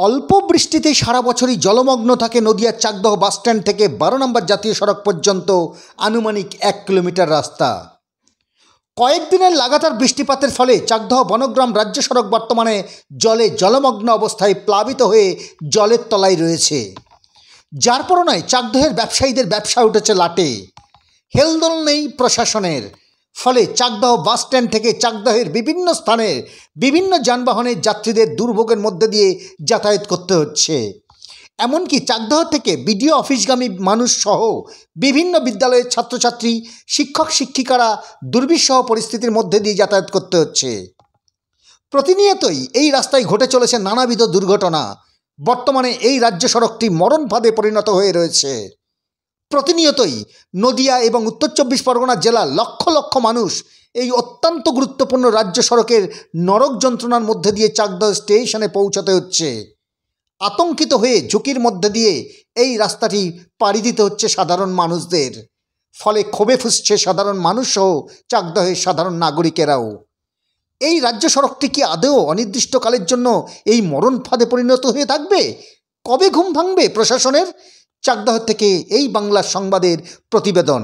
অল্প বৃষ্টিতেই সারা বছরই জলমগ্ন থাকে নদিয়ার চাকদহ বাসস্ট্যান্ড থেকে 12 নম্বর জাতীয় সড়ক পর্যন্ত আনুমানিক 1 কিলোমিটার রাস্তা। কয়েকদিনের লাগাতার বৃষ্টিপাতের ফলে চাকদহ বনগ্রাম রাজ্য সড়ক বর্তমানে জলে জলমগ্ন অবস্থায় প্লাবিত হয়ে জলের তলায় রয়েছে। যার পরনায় চাকদহের ব্যবসায়ীদের ব্যবসা উঠেছে লাটে। হেলদোল নেই প্রশাসনের, ফলে চাকদহ বাসস্ট্যান্ড থেকে চাকদহের বিভিন্ন স্থানের বিভিন্ন যানবাহনের যাত্রীদের দুর্ভোগের মধ্যে দিয়ে যাতায়াত করতে হচ্ছে। এমনকি চাকদহ থেকে বিডিও অফিসগামী মানুষ সহ বিভিন্ন বিদ্যালয়ের ছাত্রছাত্রী, শিক্ষক শিক্ষিকারা দুর্বিষহ পরিস্থিতির মধ্যে দিয়ে যাতায়াত করতে হচ্ছে। প্রতিনিয়তই এই রাস্তায় ঘটে চলেছে নানাবিধ দুর্ঘটনা। বর্তমানে এই রাজ্য সড়কটি মরণ ফাঁদে পরিণত হয়ে রয়েছে। প্রতিনিয়তই নদিয়া এবং উত্তর 24 পরগনা জেলার লক্ষ লক্ষ মানুষ এই অত্যন্ত গুরুত্বপূর্ণ রাজ্য সড়কের নরক যন্ত্রণার মধ্যে দিয়ে চাকদহ স্টেশনে পৌঁছাতে হচ্ছে। আতঙ্কিত হয়ে ঝুঁকির মধ্যে দিয়ে এই রাস্তাটি পাড়ি দিতে হচ্ছে সাধারণ মানুষদের। ফলে ক্ষোভে ফুঁসছে সাধারণ মানুষসহ চাকদহের সাধারণ নাগরিকেরাও। এই রাজ্য সড়কটি কি আদৌ অনির্দিষ্টকালের জন্য এই মরণ ফাঁদে পরিণত হয়ে থাকবে? কবে ঘুম ভাঙবে প্রশাসনের? চাকদহ থেকে এই বাংলা সংবাদের প্রতিবেদন।